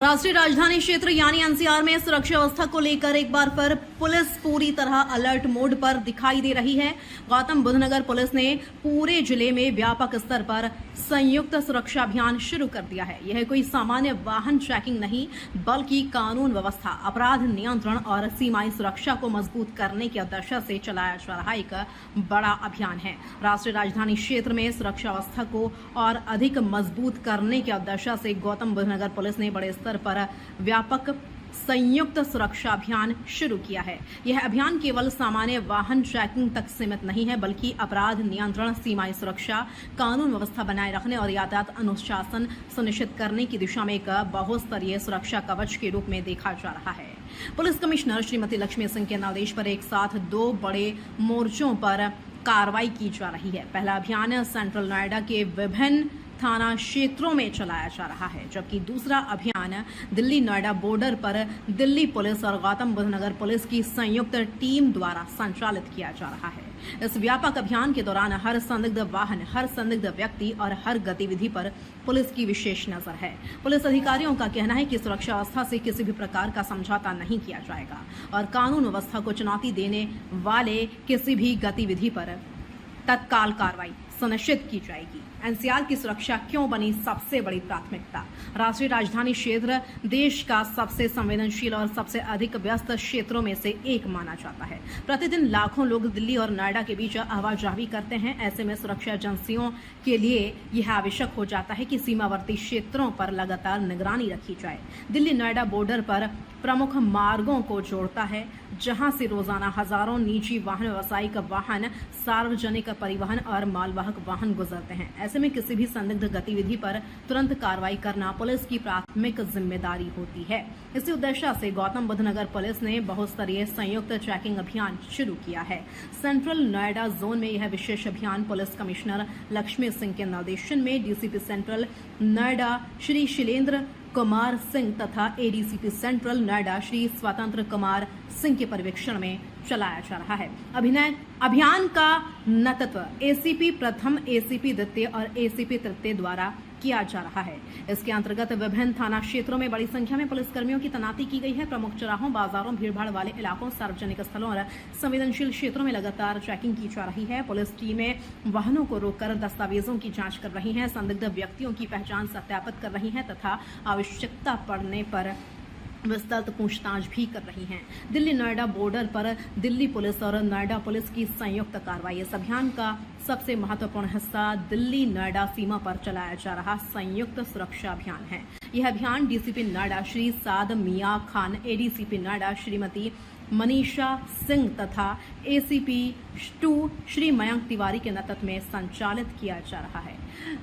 राष्ट्रीय राजधानी क्षेत्र यानी एनसीआर में सुरक्षा व्यवस्था को लेकर एक बार फिर पुलिस पूरी तरह अलर्ट मोड पर दिखाई दे रही है। गौतम बुद्ध नगर पुलिस ने पूरे जिले में व्यापक स्तर पर संयुक्त सुरक्षा अभियान शुरू कर दिया है। यह कोई सामान्य वाहन चेकिंग नहीं, बल्कि कानून व्यवस्था, अपराध नियंत्रण और सीमाई सुरक्षा को मजबूत करने के उद्देश्य से चलाया जा रहा एक बड़ा अभियान है। राष्ट्रीय राजधानी क्षेत्र में सुरक्षा व्यवस्था को और अधिक मजबूत करने के उद्देश्य से गौतम बुद्ध नगर पुलिस ने बड़े स्तर पर व्यापक संयुक्त सुरक्षा अभियान शुरू किया है। यह अभियान केवल सामान्य वाहन चेकिंग तक सीमित नहीं है, बल्कि अपराध नियंत्रण, सीमाई सुरक्षा, कानून व्यवस्था बनाए रखने और यातायात अनुशासन सुनिश्चित करने की दिशा में एक बहुस्तरीय सुरक्षा कवच के रूप में देखा जा रहा है। पुलिस कमिश्नर श्रीमती लक्ष्मी सिंह के निर्देश पर एक साथ दो बड़े मोर्चों पर कार्रवाई की जा रही है। पहला अभियान सेंट्रल नोएडा के विभिन्न थाना क्षेत्रों में चलाया जा रहा है, जबकि दूसरा अभियान दिल्ली नोएडा बॉर्डर पर दिल्ली पुलिस और गौतम बुद्ध नगर पुलिस की संयुक्त टीम द्वारा संचालित किया जा रहा है। इस व्यापक अभियान के दौरान हर संदिग्ध वाहन, हर संदिग्ध व्यक्ति और हर गतिविधि पर पुलिस की विशेष नजर है। पुलिस अधिकारियों का कहना है कि सुरक्षा व्यवस्था से किसी भी प्रकार का समझौता नहीं किया जाएगा और कानून व्यवस्था को चुनौती देने वाले किसी भी गतिविधि पर तत्काल कार्रवाई सुनिश्चित की जाएगी। एनसीआर की सुरक्षा क्यों बनी सबसे बड़ी प्राथमिकता? राष्ट्रीय राजधानी क्षेत्र देश का सबसे संवेदनशील और सबसे अधिक व्यस्त क्षेत्रों में से एक माना जाता है। प्रतिदिन लाखों लोग दिल्ली और नोएडा के बीच आवाजाही करते हैं। ऐसे में सुरक्षा एजेंसियों के लिए यह आवश्यक हो जाता है कि सीमावर्ती क्षेत्रों पर लगातार निगरानी रखी जाए। दिल्ली नोएडा बॉर्डर पर प्रमुख मार्गों को जोड़ता है, जहां से रोजाना हजारों निजी वाहन, व्यावसायिक वाहन, सार्वजनिक परिवहन और मालवाहक वाहन गुजरते हैं। ऐसे में किसी भी संदिग्ध गतिविधि पर तुरंत कार्रवाई करना पुलिस की प्राथमिक जिम्मेदारी होती है। इसी उद्देश्य से गौतम बुद्ध नगर पुलिस ने बहुस्तरीय संयुक्त चेकिंग अभियान शुरू किया है। सेंट्रल नोएडा जोन में यह विशेष अभियान पुलिस कमिश्नर लक्ष्मी सिंह के निर्देशन में डीसीपी सेंट्रल नोएडा श्री शैलेंद्र कुमार सिंह तथा एडीसीपी सेंट्रल नोएडा श्री स्वतंत्र कुमार सिंह के पर्यवेक्षण में चलाया जा रहा है। अभियान का नेतृत्व एसीपी प्रथम, एसीपी द्वितीय और एसीपी तृतीय द्वारा किया जा रहा है। इसके अंतर्गत विभिन्न थाना क्षेत्रों में बड़ी संख्या में पुलिसकर्मियों की तैनाती की गई है। प्रमुख चौराहों, बाजारों, भीड़भाड़ वाले इलाकों, सार्वजनिक स्थलों और संवेदनशील क्षेत्रों में लगातार चेकिंग की जा रही है। पुलिस टीमें वाहनों को रोककर दस्तावेजों की जांच कर रही हैं, संदिग्ध व्यक्तियों की पहचान सत्यापित कर रही हैं तथा आवश्यकता पड़ने पर विस्तृत पूछताछ भी कर रही हैं। दिल्ली नोएडा बॉर्डर पर दिल्ली पुलिस और नोएडा पुलिस की संयुक्त कार्रवाई इस अभियान का सबसे महत्वपूर्ण हिस्सा दिल्ली नोएडा सीमा पर चलाया जा रहा संयुक्त सुरक्षा अभियान है। यह अभियान डीसीपी नोएडा श्री साद मियां खान, एडीसीपी नोएडा श्रीमती मनीषा सिंह तथा एसीपी 2 श्री मयंक तिवारी के नेतृत्व में संचालित किया जा रहा है।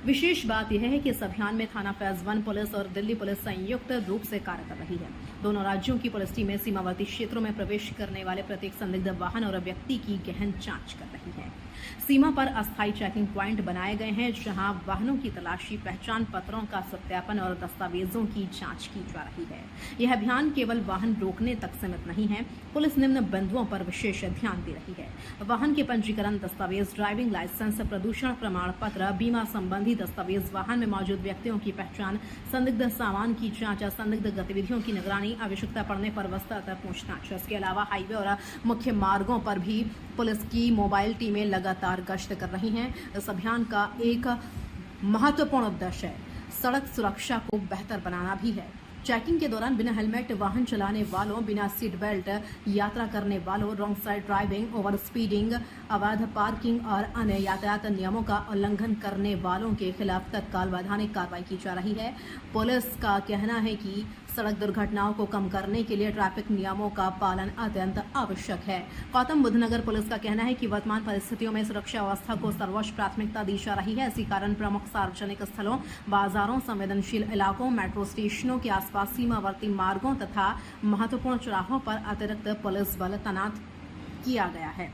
विशेष बात यह है कि इस अभियान में थाना फेज 1 पुलिस और दिल्ली पुलिस संयुक्त रूप से कार्य कर रही है। दोनों राज्यों की पुलिस टीमें सीमावर्ती क्षेत्रों में प्रवेश करने वाले प्रत्येक संदिग्ध वाहन और व्यक्ति की गहन जांच कर रही है। सीमा पर अस्थायी चेकिंग प्वाइंट बनाए गए हैं, जहां वाहनों की तलाशी, पहचान पत्रों का सत्यापन और दस्तावेजों की जांच की जा रही है। यह अभियान केवल वाहन रोकने तक सीमित नहीं है। पुलिस निम्न बिंदुओं पर विशेष ध्यान दे रही है: वाहन के पंजीकरण दस्तावेज, ड्राइविंग लाइसेंस, प्रदूषण प्रमाण पत्र, बीमा संबंधी दस्तावेज, वाहन में मौजूद व्यक्तियों की पहचान, संदिग्ध सामान की जांच, संदिग्ध गतिविधियों की निगरानी, आवश्यकता पड़ने पर विस्तृत पूछताछ। इसके अलावा हाईवे और मुख्य मार्गों पर भी पुलिस की मोबाइल टीमें लगातार गश्त कर रही हैं। इस अभियान का एक महत्वपूर्ण उद्देश्य सड़क सुरक्षा को बेहतर बनाना भी है। चेकिंग के दौरान बिना हेलमेट वाहन चलाने वालों, बिना सीट बेल्ट यात्रा करने वालों, wrong side driving, over speeding, अवैध पार्किंग और अन्य यातायात नियमों का उल्लंघन करने वालों के खिलाफ तत्काल वैधानिक कार्रवाई की जा रही है। पुलिस का कहना है कि सड़क दुर्घटनाओं को कम करने के लिए ट्रैफिक नियमों का पालन अत्यंत आवश्यक है। गौतम बुद्ध नगर पुलिस का कहना है कि वर्तमान परिस्थितियों में सुरक्षा व्यवस्था को सर्वोच्च प्राथमिकता दी जा रही है। इसी कारण प्रमुख सार्वजनिक स्थलों, बाजारों, संवेदनशील इलाकों, मेट्रो स्टेशनों के आसपास, सीमावर्ती मार्गों तथा महत्वपूर्ण चौराहों पर अतिरिक्त पुलिस बल तैनात किया गया है।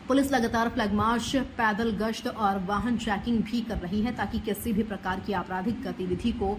पुलिस लगातार फ्लैग मार्च, पैदल गश्त और वाहन चेकिंग भी कर रही है, ताकि किसी भी प्रकार की आपराधिक गतिविधि को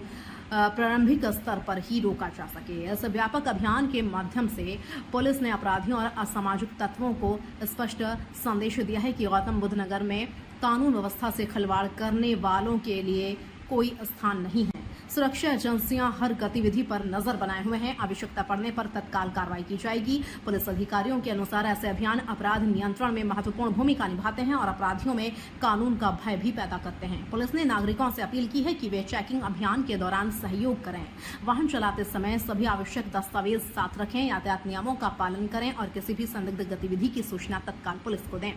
प्रारंभिक स्तर पर ही रोका जा सके। इस व्यापक अभियान के माध्यम से पुलिस ने अपराधियों और असामाजिक तत्वों को स्पष्ट संदेश दिया है कि गौतम बुद्ध नगर में कानून व्यवस्था से खिलवाड़ करने वालों के लिए कोई स्थान नहीं है। सुरक्षा एजेंसियां हर गतिविधि पर नजर बनाए हुए हैं। आवश्यकता पड़ने पर तत्काल कार्रवाई की जाएगी। पुलिस अधिकारियों के अनुसार ऐसे अभियान अपराध नियंत्रण में महत्वपूर्ण भूमिका निभाते हैं और अपराधियों में कानून का भय भी पैदा करते हैं। पुलिस ने नागरिकों से अपील की है कि वे चेकिंग अभियान के दौरान सहयोग करें, वाहन चलाते समय सभी आवश्यक दस्तावेज साथ रखें, यातायात नियमों का पालन करें और किसी भी संदिग्ध गतिविधि की सूचना तत्काल पुलिस को दें।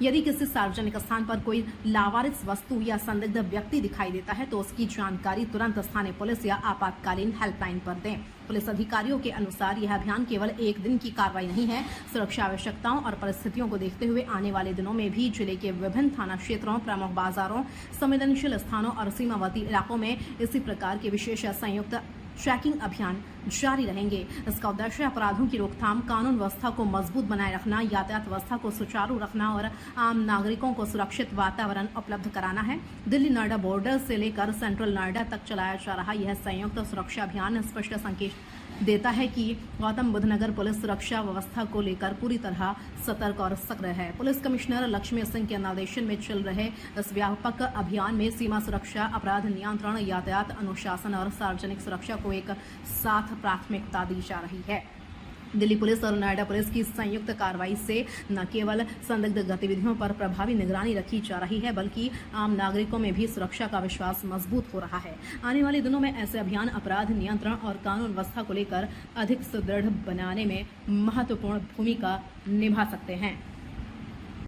यदि किसी सार्वजनिक स्थान पर कोई लावारिस वस्तु या संदिग्ध व्यक्ति दिखाई देता है तो उसकी जानकारी तुरंत स्थानीय पुलिस या आपातकालीन हेल्पलाइन पर दें। पुलिस अधिकारियों के अनुसार यह अभियान केवल एक दिन की कार्रवाई नहीं है। सुरक्षा आवश्यकताओं और परिस्थितियों को देखते हुए आने वाले दिनों में भी जिले के विभिन्न थाना क्षेत्रों, प्रमुख बाजारों, संवेदनशील स्थानों और सीमावर्ती इलाकों में इसी प्रकार के विशेष संयुक्त चेकिंग अभियान जारी रहेंगे। इसका उद्देश्य अपराधों की रोकथाम, कानून व्यवस्था को मजबूत बनाए रखना, यातायात व्यवस्था को सुचारू रखना और आम नागरिकों को सुरक्षित वातावरण उपलब्ध कराना है। दिल्ली नोएडा बॉर्डर से लेकर सेंट्रल नोएडा तक चलाया जा रहा यह संयुक्त सुरक्षा अभियान स्पष्ट संकेत देता है कि गौतम बुद्ध नगर पुलिस सुरक्षा व्यवस्था को लेकर पूरी तरह सतर्क और सक्रिय है। पुलिस कमिश्नर लक्ष्मी सिंह के निर्देशन में चल रहे इस व्यापक अभियान में सीमा सुरक्षा, अपराध नियंत्रण, यातायात अनुशासन और सार्वजनिक सुरक्षा को एक साथ प्राथमिकता दी जा रही है। दिल्ली पुलिस और नोएडा पुलिस की संयुक्त कार्रवाई से न केवल संदिग्ध गतिविधियों पर प्रभावी निगरानी रखी जा रही है, बल्कि आम नागरिकों में भी सुरक्षा का विश्वास मजबूत हो रहा है। आने वाले दिनों में ऐसे अभियान अपराध नियंत्रण और कानून व्यवस्था को लेकर अधिक सुदृढ़ बनाने में महत्वपूर्ण भूमिका निभा सकते हैं।